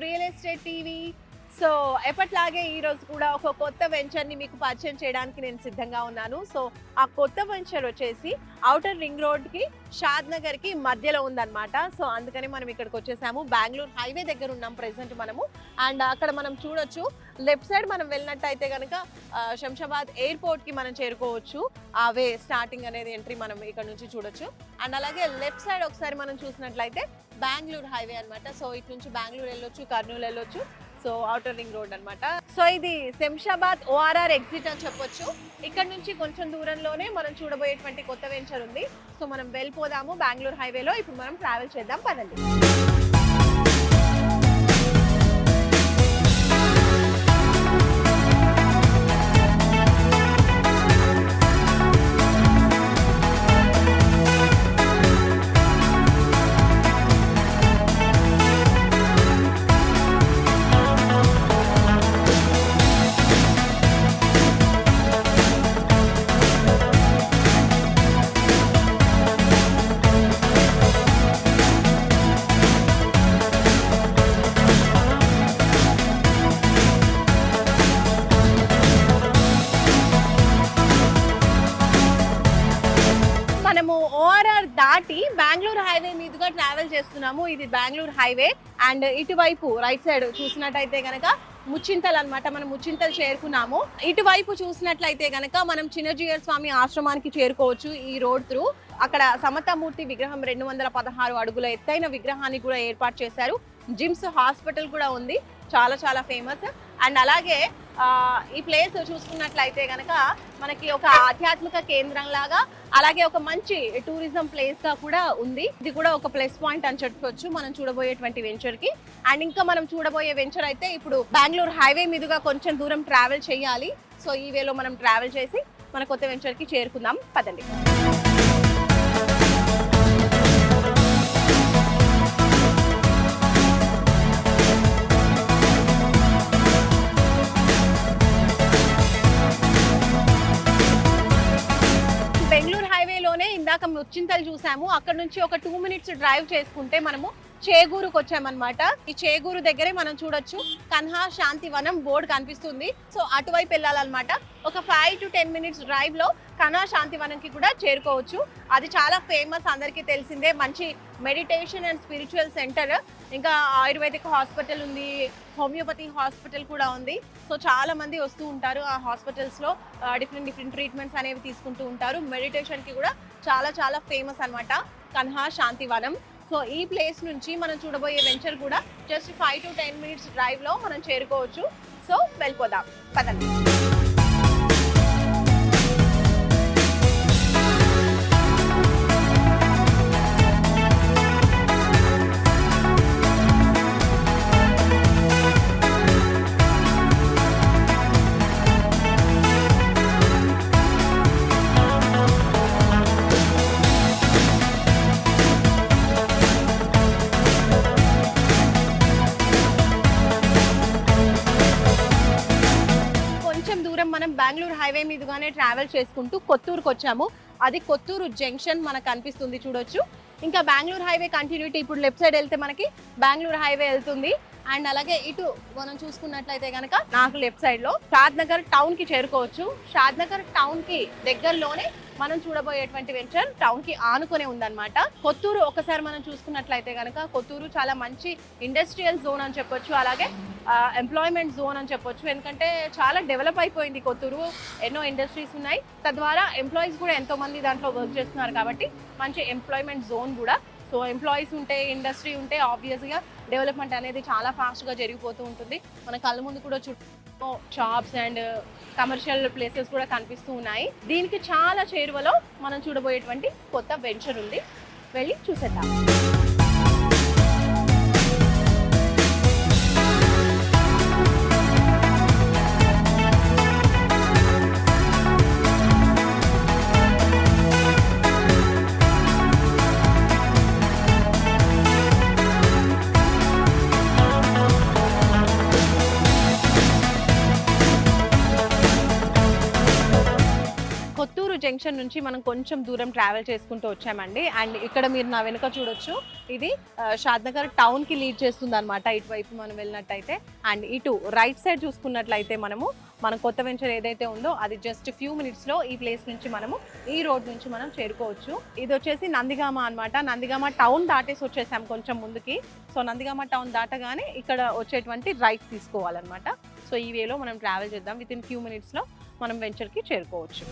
Real estate TV. So ఎప్పట్లాగే ఈ రోజు కూడా ఒక కొత్త వెంచర్ని మీకు పరిచయం చేయడానికి నేను సిద్ధంగా ఉన్నాను. సో ఆ కొత్త వెంచర్ వచ్చేసి ఔటర్ రింగ్ రోడ్కి షాద్ నగర్కి మధ్యలో ఉందన్నమాట. సో అందుకని మనం ఇక్కడికి వచ్చేసాము. బెంగళూరు హైవే దగ్గర ఉన్నాం ప్రెసెంట్ మనము. అండ్ అక్కడ మనం చూడొచ్చు, లెఫ్ట్ సైడ్ మనం వెళ్ళినట్టయితే కనుక శంషాబాద్ ఎయిర్పోర్ట్కి మనం చేరుకోవచ్చు. ఆ వే స్టార్టింగ్ అనేది ఎంట్రీ మనం ఇక్కడ నుంచి చూడొచ్చు. అండ్ అలాగే లెఫ్ట్ సైడ్ ఒకసారి మనం చూసినట్లయితే బెంగళూరు హైవే అనమాట. సో ఇటు నుంచి బెంగళూరు వెళ్ళొచ్చు, కర్నూలు వెళ్ళొచ్చు. సో ఔటర్ రింగ్ రోడ్ అనమాట. సో ఇది శంషాబాద్ ORR ఎగ్జిట్ అని చెప్పొచ్చు. ఇక్కడ నుంచి కొంచెం దూరంలోనే మనం చూడబోయేటువంటి కొత్త వెంచర్ ఉంది. సో మనం వెళ్ళిపోదాము బెంగళూరు హైవేలో. ఇప్పుడు మనం ట్రావెల్ చేద్దాం, పదండి. ORR దాటి బెంగళూరు హైవే మీదుగా ట్రావెల్ చేస్తున్నాము. ఇది బెంగళూరు హైవే. అండ్ ఇటువైపు రైట్ సైడ్ చూసినట్టయితే గనక ముచ్చింతల్ అనమాట. మనం ముచ్చింతల్ చేరుకున్నాము. ఇటువైపు చూసినట్లయితే గనక మనం చిన్నజీయర్ స్వామి ఆశ్రమానికి చేరుకోవచ్చు ఈ రోడ్ త్రూ. అక్కడ సమతామూర్తి విగ్రహం 216 అడుగుల ఎత్తైన విగ్రహాన్ని కూడా ఏర్పాటు చేశారు. జిమ్స్ హాస్పిటల్ కూడా ఉంది, చాలా చాలా ఫేమస్. అండ్ అలాగే ఈ ప్లేస్ చూసుకున్నట్లయితే కనుక మనకి ఒక ఆధ్యాత్మిక కేంద్రం లాగా, అలాగే ఒక మంచి టూరిజం ప్లేస్ గా కూడా ఉంది. ఇది కూడా ఒక ప్లస్ పాయింట్ అని చెప్పుకోవచ్చు మనం చూడబోయేటువంటి వెంచర్ కి. అండ్ ఇంకా మనం చూడబోయే వెంచర్ అయితే ఇప్పుడు బెంగళూరు హైవే మీదుగా కొంచెం దూరం ట్రావెల్ చేయాలి. సో ఈ వేలో మనం ట్రావెల్ చేసి మన కొత్త వెంచర్ కి చేరుకుందాం, పదండి. ఇందాక ముచ్చింతలు చూసాము. అక్కడ నుంచి ఒక 2 minutes డ్రైవ్ చేసుకుంటే మనము చేగూరుకు వచ్చామన్నమాట. ఈ చేగూరు దగ్గరే మనం చూడొచ్చు కన్హా శాంతి వనం బోర్డు కనిపిస్తుంది. సో అటువైపు వెళ్ళాలన్నమాట. ఒక 5 to 10 minutes డ్రైవ్ లో కన్హా శాంతి వనంకి కూడా చేరుకోవచ్చు. అది చాలా ఫేమస్, అందరికీ తెలిసిందే. మంచి మెడిటేషన్ అండ్ స్పిరిచువల్ సెంటర్. ఇంకా ఆయుర్వేదిక్ హాస్పిటల్ ఉంది, హోమియోపతి హాస్పిటల్ కూడా ఉంది. సో చాలా మంది వస్తూ ఉంటారు ఆ హాస్పిటల్స్ లో, డిఫరెంట్ ట్రీట్మెంట్స్ అనేవి తీసుకుంటూ ఉంటారు. మెడిటేషన్ కి కూడా చాలా చాలా ఫేమస్ అన్నమాట కన్హా శాంతి వనం. సో ఈ ప్లేస్ నుంచి మనం చూడబోయే వెంచర్ కూడా జస్ట్ 5 to 10 minutes డ్రైవ్ లో మనం చేరుకోవచ్చు. సో వెళ్ళిపోదాం, పదండి. మనం బెంగళూరు హైవే మీదుగానే ట్రావెల్ చేసుకుంటూ కొత్తూరుకు వచ్చాము. అది కొత్తూరు జంక్షన్ మనకు కనిపిస్తుంది, చూడొచ్చు. ఇంకా బెంగళూరు హైవే కంటిన్యూటీ ఇప్పుడు లెఫ్ట్ సైడ్ వెళ్తే మనకి బెంగళూరు హైవే వెళ్తుంది. అండ్ అలాగే ఇటు మనం చూసుకున్నట్లయితే కనుక నాకు లెఫ్ట్ సైడ్ లో షాద్ నగర్ టౌన్ కి చేరుకోవచ్చు. షాద్ నగర్ టౌన్ కి దగ్గరలోనే మనం చూడబోయేటువంటి వెంచర్ టౌన్ కి ఆనుకునే ఉందన్నమాట. కొత్తూరు ఒకసారి మనం చూసుకున్నట్లయితే కనుక కొత్తూరు చాలా మంచి ఇండస్ట్రియల్ జోన్ అని చెప్పొచ్చు, అలాగే ఎంప్లాయ్మెంట్ జోన్ అని చెప్పొచ్చు. ఎందుకంటే చాలా డెవలప్ అయిపోయింది కొత్తూరు. ఎన్నో ఇండస్ట్రీస్ ఉన్నాయి, తద్వారా ఎంప్లాయీస్ కూడా ఎంతో మంది దాంట్లో వర్క్ చేస్తున్నారు. కాబట్టి మంచి ఎంప్లాయ్మెంట్ జోన్ కూడా. సో ఎంప్లాయీస్ ఉంటే, ఇండస్ట్రీ ఉంటే ఆబ్వియస్గా డెవలప్మెంట్ అనేది చాలా ఫాస్ట్గా జరిగిపోతూ ఉంటుంది. మన కళ్ళ ముందు కూడా చుట్టూ షాప్స్ అండ్ కమర్షియల్ ప్లేసెస్ కూడా కనిపిస్తూ ఉన్నాయి. దీనికి చాలా చేరువలో మనం చూడబోయేటువంటి కొత్త వెంచర్ ఉంది, వెళ్ళి చూసేద్దాం. కొత్తూరు జంక్షన్ నుంచి మనం కొంచెం దూరం ట్రావెల్ చేసుకుంటూ వచ్చామండి. అండ్ ఇక్కడ మీరు నా వెనుక చూడొచ్చు, ఇది షాద్నగర్ టౌన్ కి లీడ్ చేస్తుంది అనమాట. ఇటువైపు మనం వెళ్ళినట్టయితే అండ్ ఇటు రైట్ సైడ్ చూసుకున్నట్లయితే మన కొత్త వెంచర్ ఏదైతే ఉందో అది జస్ట్ ఫ్యూ మినిట్స్ లో ఈ ప్లేస్ నుంచి మనము ఈ రోడ్ నుంచి మనం చేరుకోవచ్చు. ఇది వచ్చేసి నందిగామ అనమాట. నందిగామ టౌన్ దాటేసి వచ్చేసాం కొంచెం ముందుకి. సో నందిగామ టౌన్ దాటగానే ఇక్కడ వచ్చేటువంటి రైట్ తీసుకోవాలన్నమాట. సో ఈ వేలో మనం ట్రావెల్ చేద్దాం. విత్ ఇన్ ఫ్యూ మినిట్స్ లో మనం వెంచర్ కి చేరుకోవచ్చు.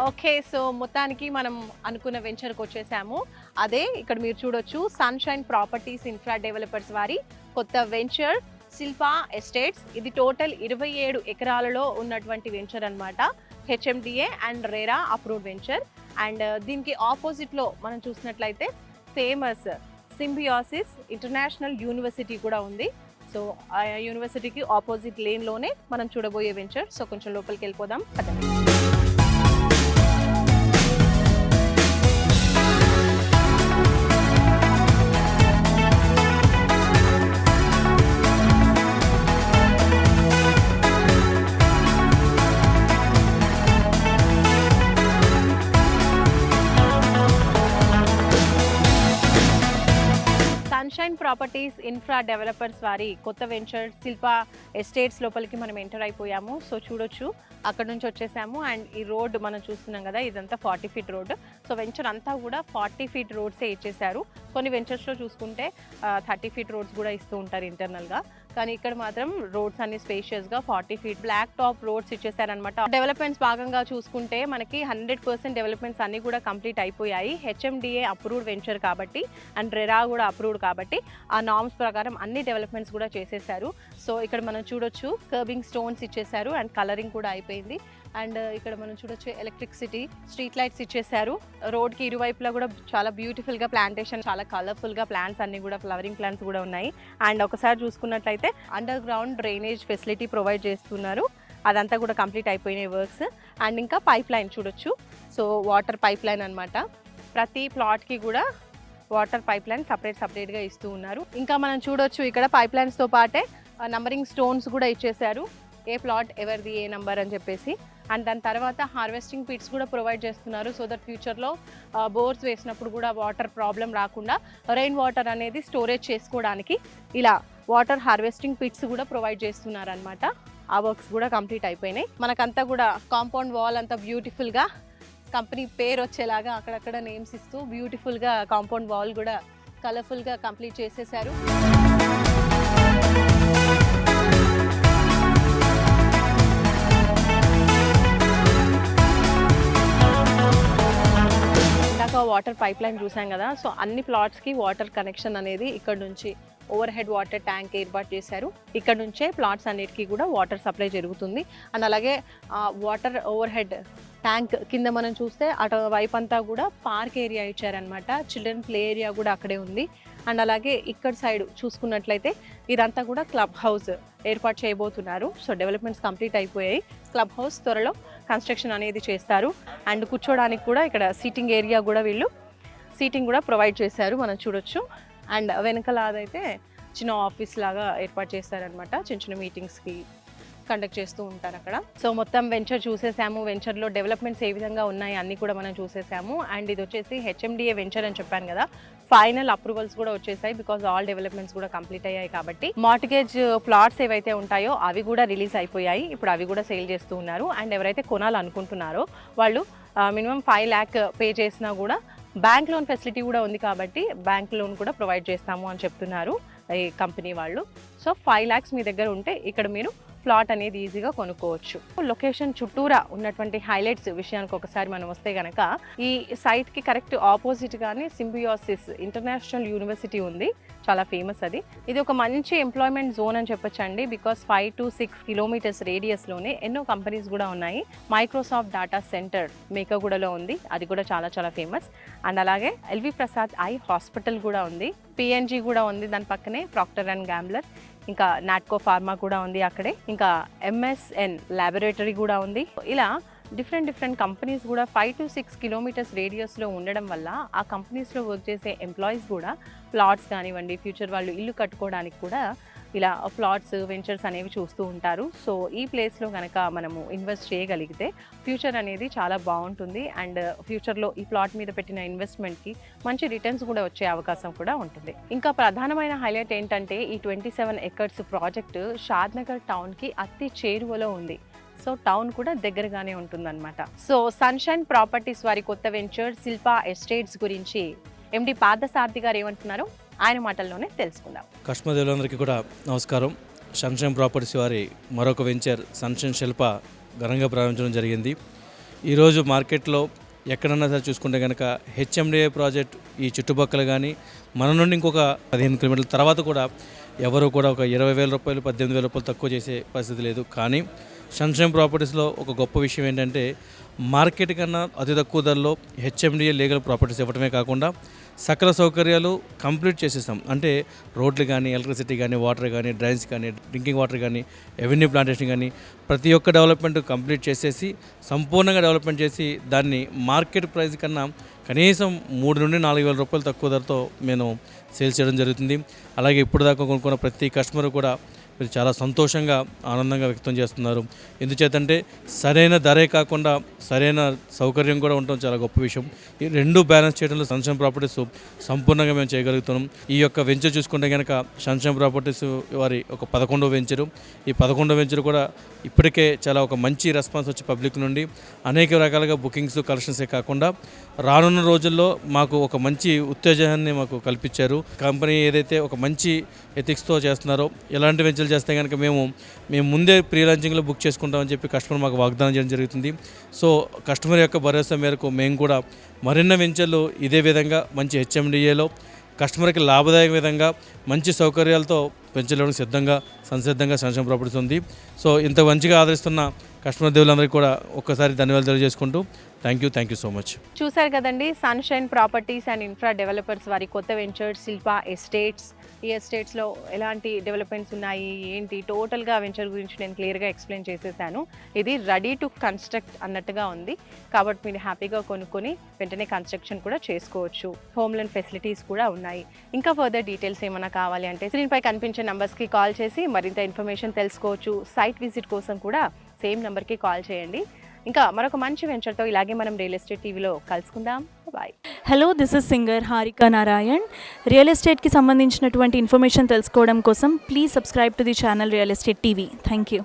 ఓకే, సో మొత్తానికి మనం అనుకున్న వెంచర్కి వచ్చేసాము. అదే ఇక్కడ మీరు చూడొచ్చు, సన్షైన్ ప్రాపర్టీస్ ఇన్ఫ్రా డెవలపర్స్ వారి కొత్త వెంచర్ శిల్పా ఎస్టేట్స్. ఇది టోటల్ 27 ఎకరాలలో ఉన్నటువంటి వెంచర్ అనమాట. HMDA and RERA approved venture. And దీనికి ఆపోజిట్లో మనం చూసినట్లయితే ఫేమస్ సింబియోసిస్ ఇంటర్నేషనల్ యూనివర్సిటీ కూడా ఉంది. సో ఆ యూనివర్సిటీకి ఆపోజిట్ లేన్లోనే మనం చూడబోయే వెంచర్. సో కొంచెం లోపలికి వెళ్ళిపోదాం పదండి. సన్షైన్ ప్రాపర్టీస్ ఇన్ఫ్రా డెవలపర్స్ వారి కొత్త వెంచర్ శిల్పా ఎస్టేట్స్ లోపలికి మనం ఎంటర్ అయిపోయాము. సో చూడొచ్చు, అక్కడ నుంచి వచ్చేసాము. అండ్ ఈ రోడ్ మనం చూస్తున్నాం కదా, ఇదంతా 40 ఫీట్ రోడ్. సో వెంచర్ అంతా కూడా 40 ఫీట్ రోడ్సే ఇచ్చేసారు. కొన్ని వెంచర్స్లో చూసుకుంటే 30 ఫీట్ రోడ్స్ కూడా ఇస్తూ ఉంటారు ఇంటర్నల్గా. కానీ ఇక్కడ మాత్రం రోడ్స్ అన్ని స్పేషియస్గా 40 ఫీట్ బ్లాక్ టాప్ రోడ్స్ ఇచ్చేసారనమాట. డెవలప్మెంట్స్ భాగంగా చూసుకుంటే మనకి 100% డెవలప్మెంట్స్ అన్ని కూడా కంప్లీట్ అయిపోయాయి. హెచ్ఎండిఏ అప్రూవ్డ్ వెంచర్ కాబట్టి అండ్ రెరా కూడా అప్రూవ్డ్ కాబట్టి ఆ నార్మ్స్ ప్రకారం అన్ని డెవలప్మెంట్స్ కూడా చేసేసారు. సో ఇక్కడ మనం చూడొచ్చు, కర్బింగ్ స్టోన్స్ ఇచ్చేసారు అండ్ కలరింగ్ కూడా అయిపోయింది. అండ్ ఇక్కడ మనం చూడొచ్చు, ఎలక్ట్రిసిటీ స్ట్రీట్ లైట్స్ ఇచ్చేసారు. రోడ్కి ఇరువైపులా కూడా చాలా బ్యూటిఫుల్గా ప్లాంటేషన్, చాలా కలర్ఫుల్గా ప్లాంట్స్ అన్ని కూడా, ఫ్లవరింగ్ ప్లాంట్స్ కూడా ఉన్నాయి. అండ్ ఒకసారి చూసుకున్నట్లయితే under ground drainage facility provide చేస్తున్నారు. అదంతా కూడా కంప్లీట్ అయిపోయినాయి వర్క్స్. అండ్ ఇంకా పైప్ లైన్ చూడొచ్చు. సో వాటర్ పైప్ లైన్ అనమాట. ప్రతి ప్లాట్కి కూడా వాటర్ పైప్ లైన్ సపరేట్గా ఇస్తూ ఉన్నారు. ఇంకా మనం చూడొచ్చు, ఇక్కడ పైప్ లైన్స్తో పాటే నంబరింగ్ స్టోన్స్ కూడా ఇచ్చేసారు. ఏ ప్లాట్ ఎవరిది ఏ నంబర్ అని చెప్పేసి. అండ్ దాని తర్వాత హార్వెస్టింగ్ పిట్స్ కూడా ప్రొవైడ్ చేస్తున్నారు. సో దట్ ఫ్యూచర్లో బోర్స్ వేసినప్పుడు కూడా వాటర్ ప్రాబ్లం రాకుండా రెయిన్ వాటర్ అనేది స్టోరేజ్ చేసుకోవడానికి ఇలా వాటర్ హార్వెస్టింగ్ పిట్స్ కూడా ప్రొవైడ్ చేస్తున్నారు అనమాట. ఆ వర్క్స్ కూడా కంప్లీట్ అయిపోయినాయి. మనకంతా కూడా కాంపౌండ్ వాల్ అంతా బ్యూటిఫుల్గా కంపెనీ పేరు వచ్చేలాగా అక్కడక్కడ నేమ్స్ ఇస్తూ బ్యూటిఫుల్గా కాంపౌండ్ వాల్ కూడా కలర్ఫుల్గా కంప్లీట్ చేసేసారు. వాటర్ పైప్ లైన్ చూసాం కదా. సో అన్ని ప్లాట్స్కి వాటర్ కనెక్షన్ అనేది ఇక్కడ నుంచి ఓవర్ హెడ్ వాటర్ ట్యాంక్ ఏర్పాటు చేశారు. ఇక్కడ నుంచే ప్లాట్స్ అన్నిటికీ కూడా వాటర్ సప్లై జరుగుతుంది. అండ్ అలాగే వాటర్ ఓవర్ హెడ్ ట్యాంక్ కింద మనం చూస్తే అటు వైపు అంతా కూడా పార్క్ ఏరియా ఇచ్చారనమాట. చిల్డ్రన్ ప్లే ఏరియా కూడా అక్కడే ఉంది. అండ్ అలాగే ఇక్కడ సైడ్ చూసుకున్నట్లయితే ఇదంతా కూడా క్లబ్ హౌస్ ఏర్పాటు చేయబోతున్నారు. సో డెవలప్మెంట్స్ కంప్లీట్ అయిపోయాయి. క్లబ్ హౌస్ త్వరలో కన్స్ట్రక్షన్ అనేది చేస్తారు. అండ్ కూర్చోడానికి కూడా ఇక్కడ సీటింగ్ ఏరియా కూడా వీళ్ళు సీటింగ్ కూడా ప్రొవైడ్ చేశారు, మనం చూడొచ్చు. అండ్ వెనకాల అదైతే చిన్న ఆఫీస్ లాగా ఏర్పాటు చేస్తారనమాట. చిన్న చిన్న మీటింగ్స్కి కండక్ట్ చేస్తూ ఉంటారు అక్కడ. సో మొత్తం వెంచర్ చూసేసాము. వెంచర్లో డెవలప్మెంట్స్ ఏ విధంగా ఉన్నాయి అన్నీ కూడా మనం చూసేసాము. అండ్ ఇది వచ్చేసి హెచ్ఎండిఏ వెంచర్ అని చెప్పాను కదా, ఫైనల్ అప్రూవల్స్ కూడా వచ్చేసాయి. బికాజ్ ఆల్ డెవలప్మెంట్స్ కూడా కంప్లీట్ అయ్యాయి కాబట్టి. మార్టిగేజ్ ప్లాట్స్ ఏవైతే ఉంటాయో అవి కూడా రిలీజ్ అయిపోయాయి. ఇప్పుడు అవి కూడా సేల్ చేస్తూ ఉన్నారు. అండ్ ఎవరైతే కొనాలనుకుంటున్నారో వాళ్ళు మినిమం 5 lakh పే చేసినా కూడా బ్యాంక్ లోన్ ఫెసిలిటీ కూడా ఉంది కాబట్టి బ్యాంక్ లోన్ కూడా ప్రొవైడ్ చేస్తాము అని చెప్తున్నారు ఈ కంపెనీ వాళ్ళు. సో 5 lakhs మీ దగ్గర ఉంటే ఇక్కడ మీరు ప్లాట్ అనేది ఈజీగా కొనుక్కోవచ్చు. లొకేషన్ చుట్టూరా ఉన్నటువంటి హైలైట్స్ విషయానికి ఒకసారి మనం వస్తే కనుక, ఈ సైట్కి కరెక్ట్ ఆపోజిట్ గానే సింబియోసిస్ ఇంటర్నేషనల్ యూనివర్సిటీ ఉంది, చాలా ఫేమస్ అది. ఇది ఒక మంచి ఎంప్లాయ్మెంట్ జోన్ అని చెప్పొచ్చండి. బికాస్ 5 to 6 kilometers రేడియస్లోనే ఎన్నో కంపెనీస్ కూడా ఉన్నాయి. మైక్రోసాఫ్ట్ డేటా సెంటర్ మేకగూడలో ఉంది, అది కూడా చాలా చాలా ఫేమస్. అండ్ అలాగే ఎల్వి ప్రసాద్ ఐ హాస్పిటల్ కూడా ఉంది, పిఎన్జీ కూడా ఉంది దాని పక్కనే, ప్రాక్టర్ అండ్ గ్యాంబ్లర్. ఇంకా నాట్కో ఫార్మా కూడా ఉంది అక్కడే, ఇంకా ఎంఎస్ఎన్ ల్యాబొరేటరీ కూడా ఉంది. ఇలా డిఫరెంట్ కంపెనీస్ కూడా 5 to 6 కిలోమీటర్స్ రేడియస్లో ఉండడం వల్ల ఆ కంపెనీస్లో వర్క్ చేసే ఎంప్లాయీస్ కూడా ప్లాట్స్ కానివ్వండి, ఫ్యూచర్ వాళ్ళు ఇల్లు కట్టుకోవడానికి కూడా ఇలా ప్లాట్స్ వెంచర్స్ అనేవి చూస్తూ ఉంటారు. సో ఈ ప్లేస్లో కనుక మనము ఇన్వెస్ట్ చేయగలిగితే ఫ్యూచర్ అనేది చాలా బాగుంటుంది. అండ్ ఫ్యూచర్లో ఈ ప్లాట్ మీద పెట్టిన ఇన్వెస్ట్మెంట్కి మంచి రిటర్న్స్ కూడా వచ్చే అవకాశం కూడా ఉంటుంది. ఇంకా ప్రధానమైన హైలైట్ ఏంటంటే ఈ 27 acres ప్రాజెక్టు షాద్నగర్ టౌన్కి అతి చేరువలో ఉంది. సో టౌన్ కూడా దగ్గరగానే ఉంటుందన్నమాట. సో సన్షైన్ ప్రాపర్టీస్ వారి కొత్త వెంచర్ శిల్పా ఎస్టేట్స్ గురించి ఎండి పార్థసారథి గారు ఏమంటున్నారో ఆయన మాటల్లోనే తెలుసుకుందాం. కస్టమర్లందరికీ కూడా నమస్కారం. సన్షైన్ ప్రాపర్టీస్ వారి మరొక వెంచర్ సన్షైన్ శిల్ప ఘనంగా ప్రారంభించడం జరిగింది. ఈరోజు మార్కెట్లో ఎక్కడన్నా సరే చూసుకుంటే కనుక హెచ్ఎండిఏ ప్రాజెక్ట్ ఈ చుట్టుపక్కల కానీ మన నుండి ఇంకొక 15 కిలోమీటర్ల తర్వాత కూడా ఎవరు కూడా ఒక 20,000 రూపాయలు 18,000 రూపాయలు తక్కువ చేసే పరిస్థితి లేదు. కానీ సన్షైన్ ప్రాపర్టీస్లో ఒక గొప్ప విషయం ఏంటంటే మార్కెట్ కన్నా అతి తక్కువ ధరలో హెచ్ఎండిఏ లీగల్ ప్రాపర్టీస్ ఇవ్వడమే కాకుండా సకల సౌకర్యాలు కంప్లీట్ చేసేస్తాం. అంటే రోడ్లు కానీ, ఎలక్ట్రిసిటీ కానీ, వాటర్ కానీ, డ్రైన్స్ కానీ, డ్రింకింగ్ వాటర్ కానీ, ఎవెన్యూ ప్లాంటేషన్ కానీ ప్రతి ఒక్క డెవలప్మెంట్ కంప్లీట్ చేసేసి సంపూర్ణంగా డెవలప్మెంట్ చేసి దాన్ని మార్కెట్ ప్రైస్ కన్నా కనీసం 3 నుండి 4,000 రూపాయలు తక్కువ ధరతో మేము సేల్స్ చేయడం జరుగుతుంది. అలాగే ఇప్పుడు దాకా కొనుక్కున్న ప్రతి కస్టమర్ కూడా మీరు చాలా సంతోషంగా ఆనందంగా వ్యక్తం చేస్తున్నారు. ఎందుచేతంటే సరైన ధరే కాకుండా సరైన సౌకర్యం కూడా ఉండటం చాలా గొప్ప విషయం. ఈ రెండు బ్యాలెన్స్ చేయడంలో సన్షైన్ ప్రాపర్టీస్ సంపూర్ణంగా మేము చేయగలుగుతున్నాం. ఈ యొక్క వెంచర్ చూసుకుంటే కనుక సన్షైన్ ప్రాపర్టీస్ వారి ఒక 11వ వెంచరు. ఈ 11వ వెంచర్ కూడా ఇప్పటికే చాలా ఒక మంచి రెస్పాన్స్ వచ్చి పబ్లిక్ నుండి అనేక రకాలుగా బుకింగ్స్ కలెక్షన్సే కాకుండా రానున్న రోజుల్లో మాకు ఒక మంచి ఉత్తేజాన్ని మాకు కల్పించారు. కంపెనీ ఏదైతే ఒక మంచి ఎథిక్స్తో చేస్తున్నారో ఇలాంటి వెంచర్లు చేస్తే కనుక మేము ముందే ప్రీ లాంచింగ్లో బుక్ చేసుకుంటామని చెప్పి కస్టమర్ మాకు వాగ్దానం చేయడం జరుగుతుంది. సో కస్టమర్ యొక్క భరోసా మేరకు మేము కూడా మరిన్ని వెంచర్లు ఇదే విధంగా మంచి హెచ్ఎండిఏలో కస్టమర్కి లాభదాయక విధంగా మంచి సౌకర్యాలతో పెంచడానికి సంసిద్ధంగా సన్షైన్ ప్రాపర్టీస్ ఉంది. సో ఇంత మంచిగా ఆదరిస్తున్న కస్టమర్ దేవులందరికీ కూడా ఒక్కసారి ధన్యవాదాలు తెలియజేసుకుంటూ థ్యాంక్ యూ సో మచ్. చూసారు కదండి, sunshine properties and infra developers వారి కొత్త వెంచర్ శిల్పా ఎస్టేట్స్. ఈ ఎస్టేట్స్లో ఎలాంటి డెవలప్మెంట్స్ ఉన్నాయి ఏంటి టోటల్గా వెంచర్ గురించి నేను క్లియర్గా ఎక్స్ప్లెయిన్ చేసేసాను. ఇది రెడీ టు కన్స్ట్రక్ట్ అన్నట్టుగా ఉంది కాబట్టి మీరు హ్యాపీగా కొనుక్కొని వెంటనే కన్స్ట్రక్షన్ కూడా చేసుకోవచ్చు. హోమ్ లోన్ ఫెసిలిటీస్ కూడా ఉన్నాయి. ఇంకా ఫర్దర్ డీటెయిల్స్ ఏమైనా కావాలి అంటే స్క్రీన్పై కనిపించే నంబర్స్కి కాల్ చేసి మరింత ఇన్ఫర్మేషన్ తెలుసుకోవచ్చు. సైట్ విజిట్ కోసం కూడా సేమ్ నెంబర్కి కాల్ చేయండి. ఇంకా మరొక మంచి వెంచర్తో ఇలాగే మనం రియల్ ఎస్టేట్ టీవీలో కలుసుకుందాం. Bye. Hello, this is singer Harika Narayan. Real ఎస్టేట్కి సంబంధించినటువంటి ఇన్ఫర్మేషన్ తెలుసుకోవడం కోసం please subscribe to the channel real estate TV. Thank you.